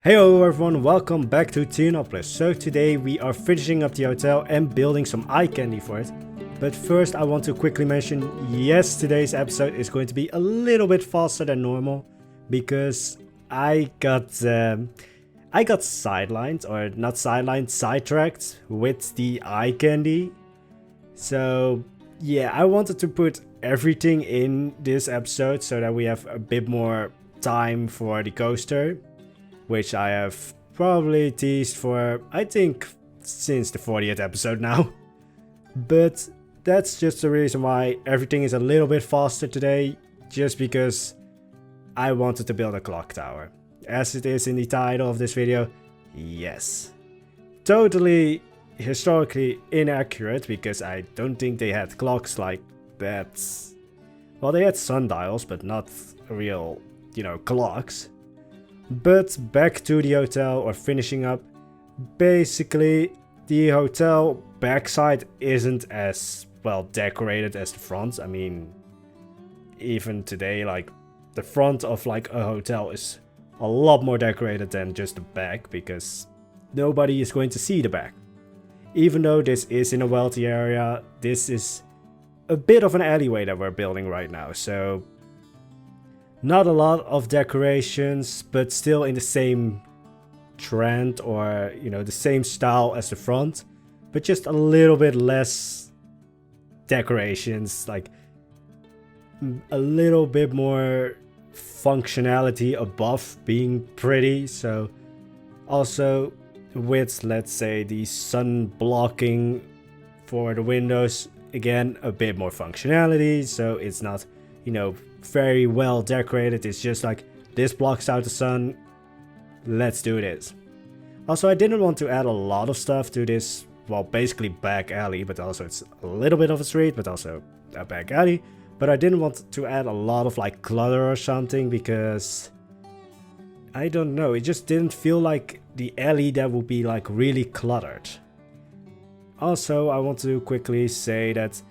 Hello everyone, welcome back to Theonopolis. So today we are finishing up the hotel and building some eye candy for it. But first I want to quickly mention, yes, today's episode is going to be a little bit faster than normal. Because I got sidelined, or not sidelined, sidetracked with the eye candy. So yeah, I wanted to put everything in this episode so that we have a bit more time for the coaster. Which I have probably teased for, I think, since the 40th episode now. But that's just the reason why everything is a little bit faster today. Just because I wanted to build a clock tower. As it is in the title of this video, yes. Totally historically inaccurate, because I don't think they had clocks like that. Well, they had sundials, but not real, clocks. But back to the hotel, or finishing up. Basically, the hotel backside isn't as well decorated as the front. I mean, even today, like, the front of like a hotel is a lot more decorated than just the back, because nobody is going to see the back. Even though this is in a wealthy area, this is a bit of an alleyway that we're building right now, so not a lot of decorations, but still in the same trend, or the same style as the front, but just a little bit less decorations, like a little bit more functionality above being pretty. So also with, let's say, the sun blocking for the windows, again a bit more functionality, so it's not very well decorated. It's just like, this blocks out the sun, let's do this. Also, I didn't want to add a lot of stuff to this, well, basically back alley, but also it's a little bit of a street, but also a back alley. But I didn't want to add a lot of like clutter or something, because I don't know, it just didn't feel like the alley that would be like really cluttered. Also, I want to quickly say that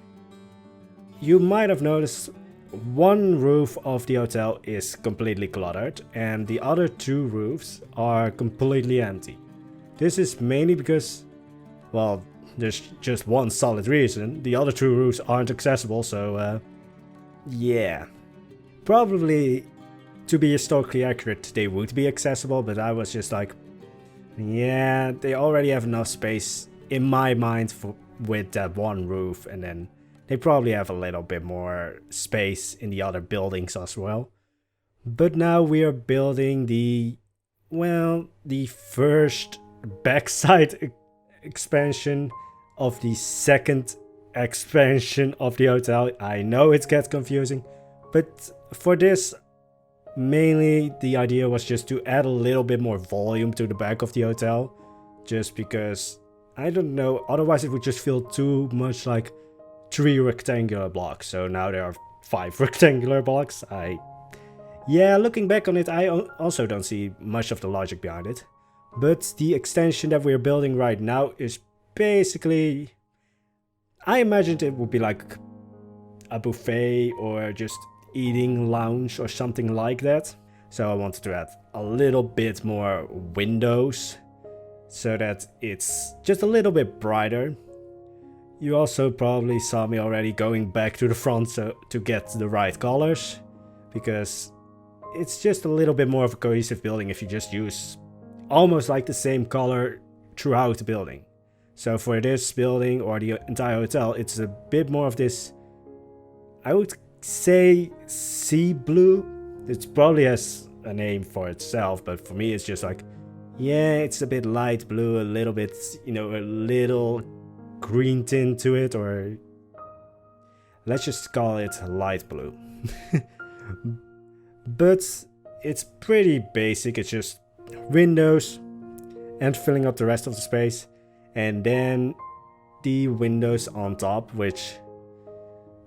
you might have noticed one roof of the hotel is completely cluttered and the other two roofs are completely empty. This is mainly because, well, there's just one solid reason. The other two roofs aren't accessible, so yeah. Probably, to be historically accurate, they would be accessible, but I was just like, yeah, they already have enough space in my mind with that one roof, and then they probably have a little bit more space in the other buildings as well. But now we are building the first backside expansion of the second expansion of the hotel. I know it gets confusing, but for this, mainly the idea was just to add a little bit more volume to the back of the hotel. Just because, I don't know, otherwise it would just feel too much like 3 rectangular blocks. So now there are 5 rectangular blocks. Yeah, looking back on it, I also don't see much of the logic behind it. But the extension that we're building right now is basically, I imagined it would be like a buffet or just eating lounge or something like that. So I wanted to add a little bit more windows so that it's just a little bit brighter. You also probably saw me already going back to the front to get the right colors, because it's just a little bit more of a cohesive building if you just use almost like the same color throughout the building. So for this building, or the entire hotel, it's a bit more of this, I would say, sea blue. It probably has a name for itself, but for me it's just like, yeah, it's a bit light blue, a little bit, a little green tint to it, or let's just call it light blue. But it's pretty basic. It's just windows and filling up the rest of the space, and then the windows on top, which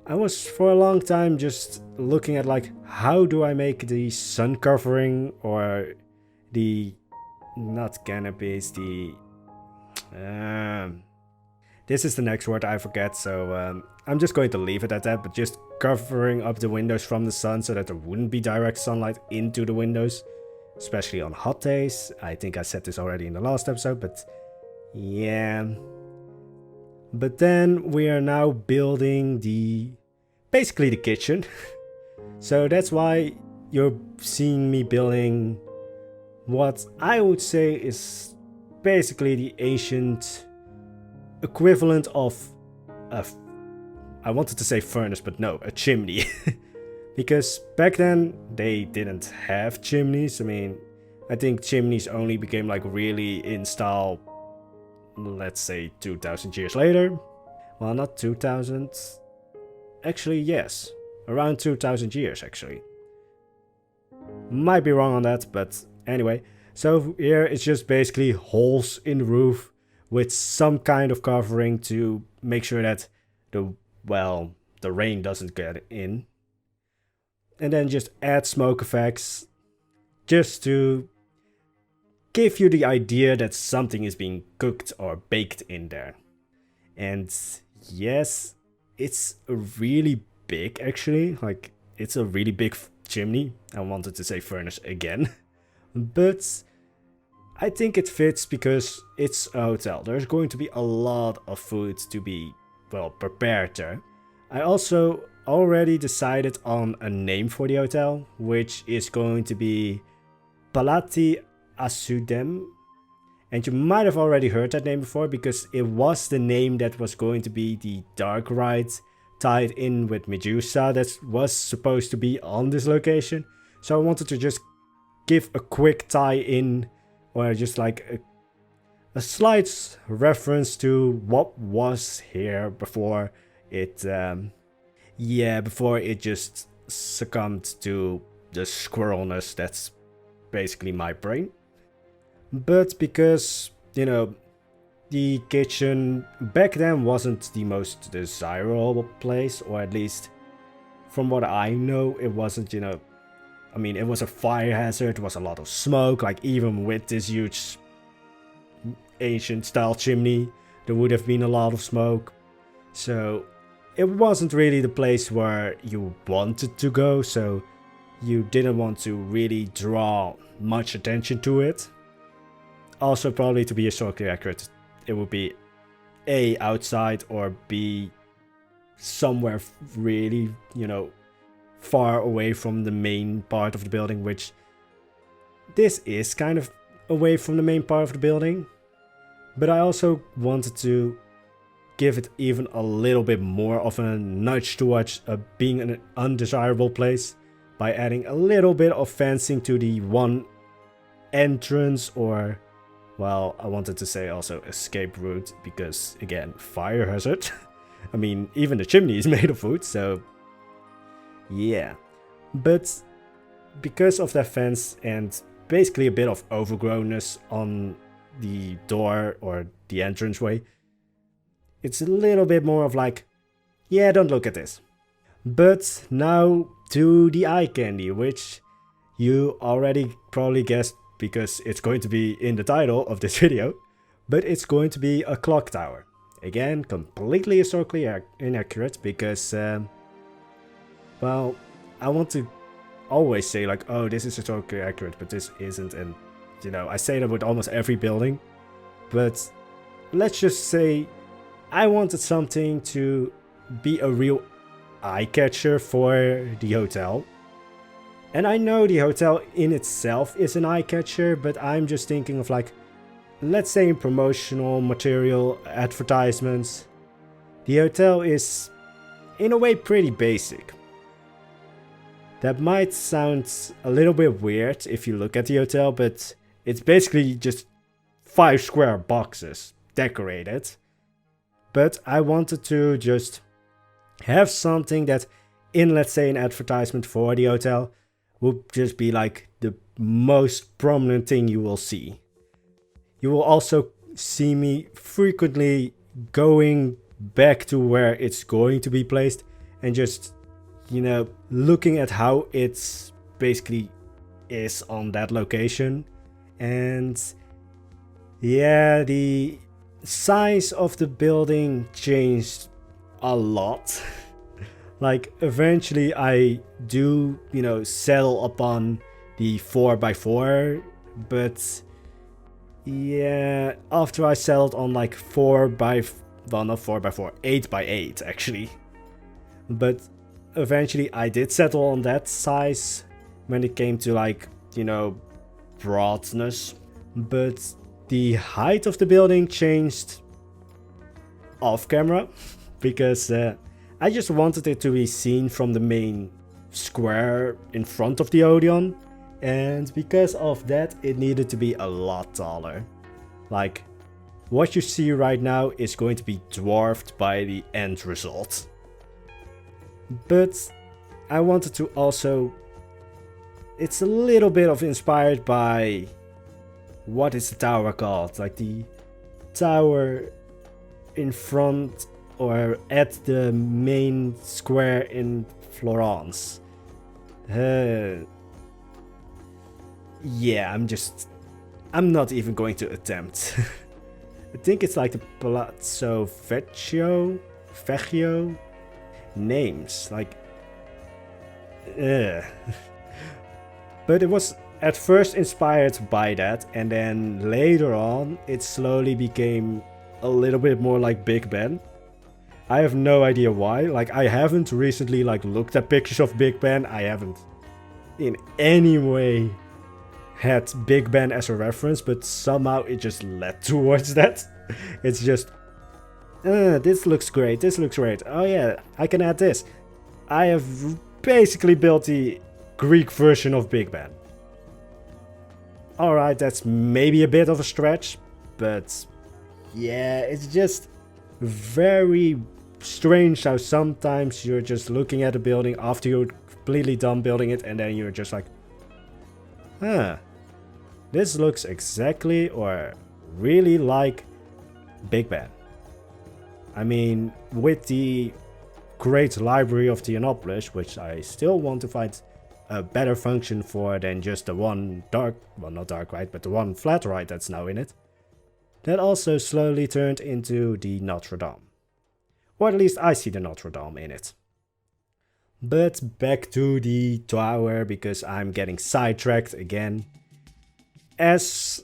I was for a long time just looking at, like, how do I make the sun covering, or the, not canopies, the this is the next word I forget, so I'm just going to leave it at that, but just covering up the windows from the sun so that there wouldn't be direct sunlight into the windows. especially on hot days. I think I said this already in the last episode, but yeah. But then we are now building basically the kitchen. So that's why you're seeing me building what I would say is basically the ancient equivalent of I wanted to say furnace, but no, a chimney. Because back then they didn't have chimneys. I mean, I think chimneys only became like really in style, let's say 2000 years later. Well, not 2000. Actually, yes. Around 2000 years, actually. Might be wrong on that, but anyway. So here it's just basically holes in the roof with some kind of covering to make sure that the rain doesn't get in. And then just add smoke effects just to give you the idea that something is being cooked or baked in there. And yes, it's really big actually. Like, it's a really big chimney. I wanted to say furnace again. But I think it fits because it's a hotel. There's going to be a lot of food to be, prepared there. I also already decided on a name for the hotel, which is going to be Palati Asudem. And you might have already heard that name before because it was the name that was going to be the dark ride tied in with Medusa that was supposed to be on this location. So I wanted to just give a quick tie-in, or just like a slight reference to what was here before it just succumbed to the squirrelness that's basically my brain. But because, the kitchen back then wasn't the most desirable place, or at least from what I know, it wasn't, it was a fire hazard, it was a lot of smoke, like even with this huge ancient style chimney, there would have been a lot of smoke. So it wasn't really the place where you wanted to go, so you didn't want to really draw much attention to it. Also, probably to be historically accurate, it would be A, outside, or B, somewhere really, far away from the main part of the building, which this is kind of away from the main part of the building. But I also wanted to give it even a little bit more of a nudge towards being an undesirable place by adding a little bit of fencing to the one entrance, or, I wanted to say also escape route, because again, fire hazard. I mean, even the chimney is made of wood, so yeah. But because of that fence and basically a bit of overgrownness on the door or the entranceway, it's a little bit more of like, yeah, don't look at this. But now to the eye candy, which you already probably guessed because it's going to be in the title of this video, but it's going to be a clock tower. Again, completely historically inaccurate because, I want to always say like, oh, this is historically accurate, but this isn't, and I say that with almost every building. But let's just say I wanted something to be a real eye catcher for the hotel. And I know the hotel in itself is an eye catcher, but I'm just thinking of like, let's say in promotional material, advertisements, the hotel is in a way pretty basic. That might sound a little bit weird if you look at the hotel, but it's basically just 5 square boxes decorated. But I wanted to just have something that in, let's say, an advertisement for the hotel would just be like the most prominent thing you will see. You will also see me frequently going back to where it's going to be placed and just, looking at how it's basically is on that location. And yeah, the size of the building changed a lot. Like, eventually I do, settle upon the 4x4, but yeah, after I settled on like 8x8 actually. But eventually I did settle on that size when it came to like, you know, broadness. But the height of the building changed off camera because I just wanted it to be seen from the main square in front of the Odeon. And because of that, it needed to be a lot taller. Like, what you see right now is going to be dwarfed by the end result. But I wanted to also... It's a little bit of inspired by... What is the tower called? Like the tower in front or at the main square in Florence. Yeah, I'm not even going to attempt. I think it's like the Palazzo Vecchio? Names, like... But it was at first inspired by that, and then later on, it slowly became a little bit more like Big Ben. I have no idea why. Like, I haven't recently like looked at pictures of Big Ben. I haven't in any way had Big Ben as a reference, but somehow it just led towards that. It's just, this looks great, this looks great. Oh yeah, I can add this. I have basically built the Greek version of Big Ben. Alright, that's maybe a bit of a stretch, but yeah, it's just very strange how sometimes you're just looking at a building after you're completely done building it, and then you're just like, huh, this looks exactly or really like Big Ben. I mean, with the great library of Theonopolis, which I still want to find a better function for than just the one dark, well not dark ride, but the one flat ride that's now in it. That also slowly turned into the Notre Dame. Or at least I see the Notre Dame in it. But back to the tower, because I'm getting sidetracked again. As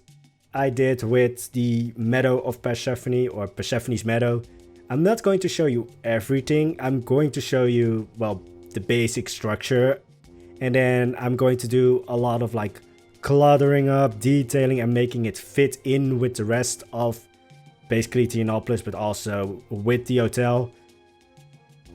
I did with the Meadow of Persephone, or Persephone's Meadow, I'm not going to show you everything. I'm going to show you, well, the basic structure. And then I'm going to do a lot of like cluttering up, detailing, and making it fit in with the rest of basically Theonopolis, but also with the hotel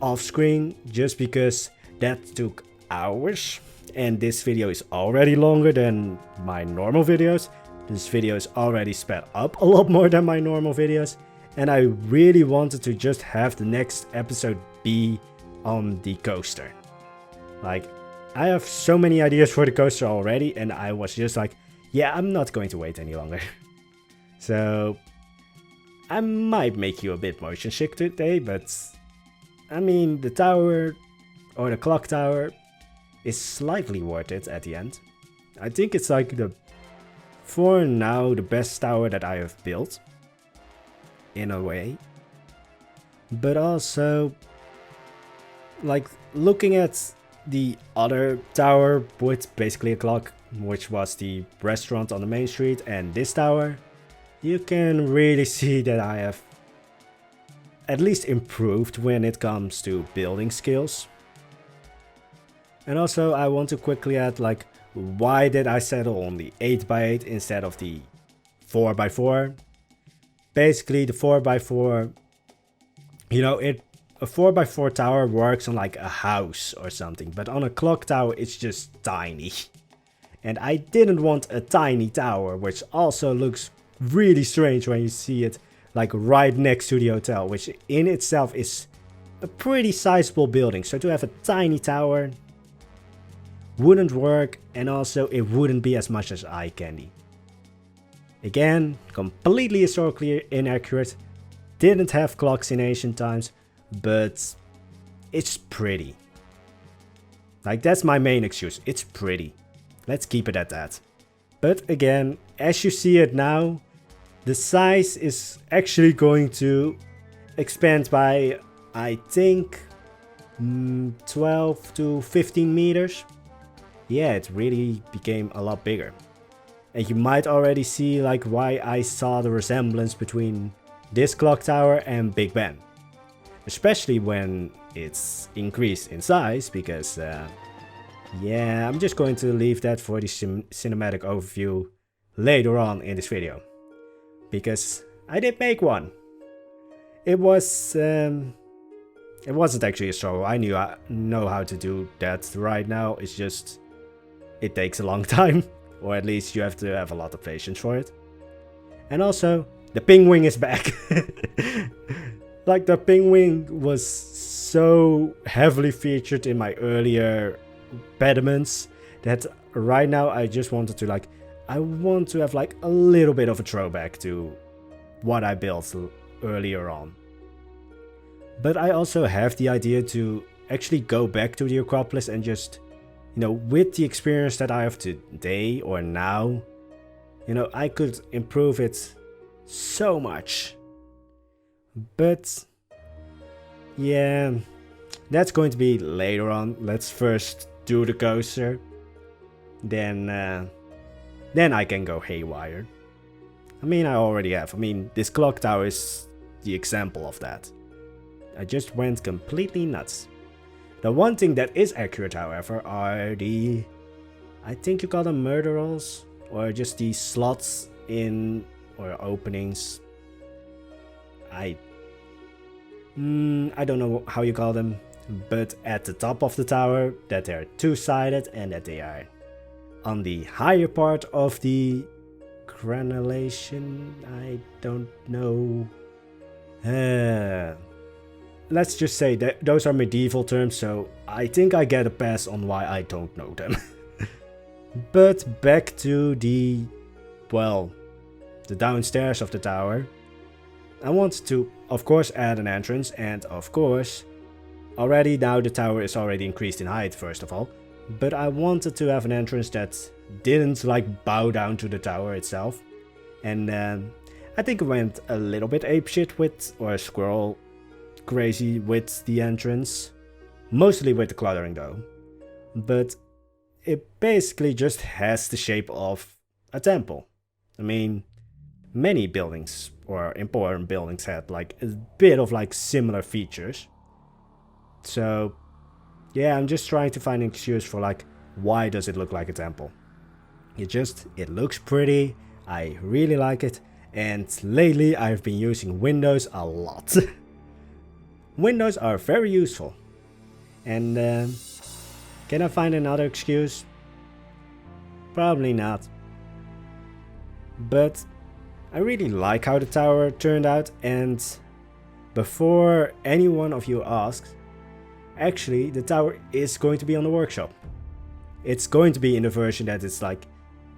off screen, just because that took hours. And this video is already longer than my normal videos. This video is already sped up a lot more than my normal videos. And I really wanted to just have the next episode be on the coaster. Like, I have so many ideas for the coaster already, and I was just like, yeah, I'm not going to wait any longer. So, I might make you a bit motion sick today, but I mean, the tower, or the clock tower, is slightly worth it at the end. I think it's like for now, the best tower that I have built, in a way. But also, like, looking at the other tower with basically a clock, which was the restaurant on the main street, and this tower, you can really see that I have at least improved when it comes to building skills. And also I want to quickly add, like, why did I settle on the 8x8 instead of the 4x4? Basically the 4x4, you know, a 4x4 tower works on like a house or something, but on a clock tower it's just tiny. And I didn't want a tiny tower, which also looks really strange when you see it like right next to the hotel, which in itself is a pretty sizable building. So to have a tiny tower wouldn't work, and also it wouldn't be as much as eye candy. Again, completely historically inaccurate, didn't have clocks in ancient times, but it's pretty. Like, that's my main excuse, it's pretty. Let's keep it at that. But again, as you see it now, the size is actually going to expand by, I think, 12 to 15 meters. yeah, it really became a lot bigger. And you might already see like why I saw the resemblance between this clock tower and Big Ben. Especially when it's increased in size, because yeah, I'm just going to leave that for the cinematic overview later on in this video. Because I did make one. It wasn't actually a struggle. I know how to do that right now. It's just, it takes a long time. Or at least you have to have a lot of patience for it. And also, the penguin is back. Like, the penguin was so heavily featured in my earlier pediments that right now I just wanted to like, I want to have like a little bit of a throwback to what I built earlier on. But I also have the idea to actually go back to the Acropolis and just, you know, with the experience that I have today or now, you know, I could improve it so much. But yeah, that's going to be later on. Let's first do the coaster. Then I can go haywire. I mean, I already have. I mean, this clock tower is the example of that. I just went completely nuts. The one thing that is accurate, however, are the, I think you call them murder rolls, or just the slots in, or openings. I don't know how you call them, but at the top of the tower, that they're two-sided and that they are on the higher part of the granulation. I don't know. Let's just say that those are medieval terms, so I think I get a pass on why I don't know them. But back to the, well, the downstairs of the tower. I want to, of course, add an entrance, and of course, already now the tower is already increased in height, first of all. But I wanted to have an entrance that didn't like bow down to the tower itself. And I think it went a little bit apeshit with, or squirrel crazy with the entrance. Mostly with the cluttering though. But it basically just has the shape of a temple. I mean, many buildings or important buildings had like a bit of like similar features. So yeah, I'm just trying to find an excuse for like, why does it look like a temple? It looks pretty, I really like it, and lately I've been using windows a lot. Windows are very useful. And can I find another excuse? Probably not. But I really like how the tower turned out, and before any one of you asks, actually the tower is going to be on the workshop. It's going to be in the version that is like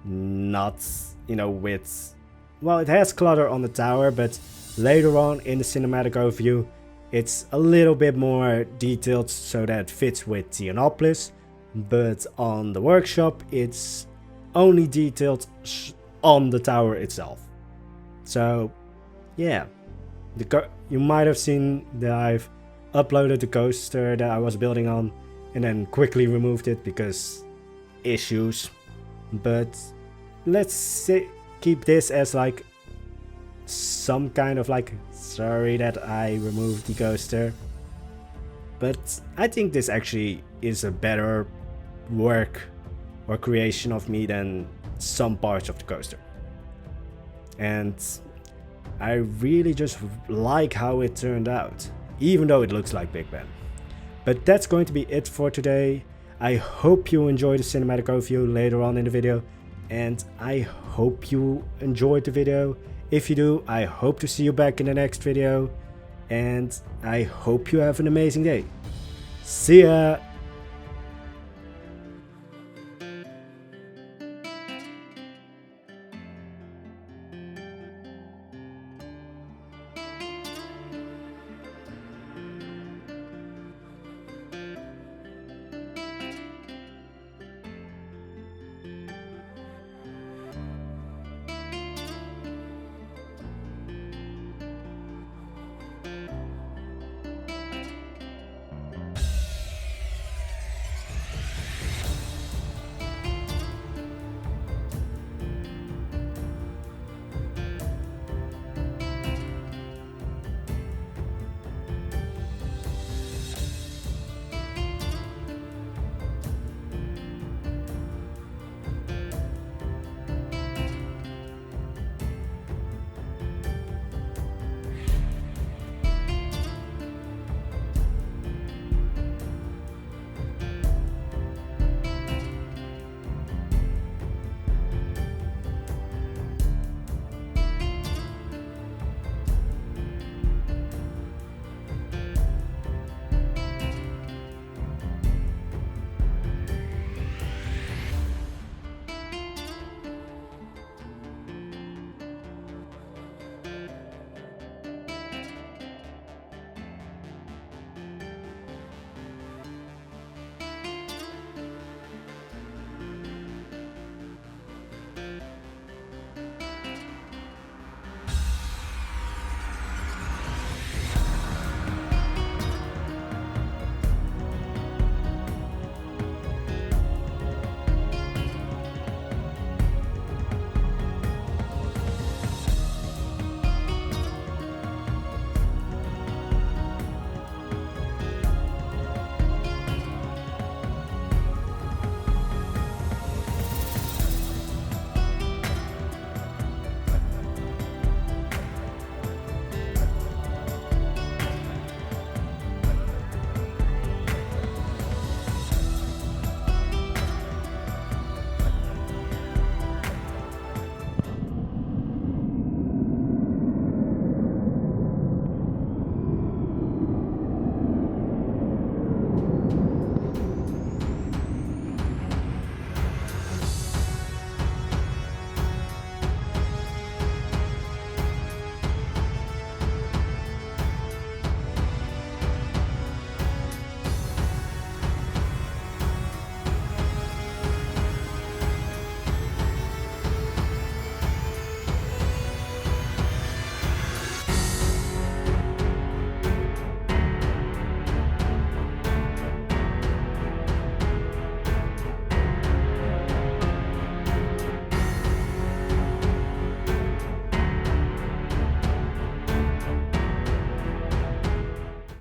not, you know, with, well, it has clutter on the tower, but later on in the cinematic overview it's a little bit more detailed so that it fits with Theonopolis, but on the workshop it's only detailed on the tower itself. So yeah, you might have seen that I've uploaded the coaster that I was building on and then quickly removed it because issues. But let's keep this as like some kind of like, sorry that I removed the coaster. But I think this actually is a better work or creation of me than some parts of the coaster. And I really just like how it turned out, even though it looks like Big Ben. But that's going to be it for today. I hope you enjoyed the cinematic overview later on in the video, and I hope you enjoyed the video. If you do, I hope to see you back in the next video, and I hope you have an amazing day. See ya!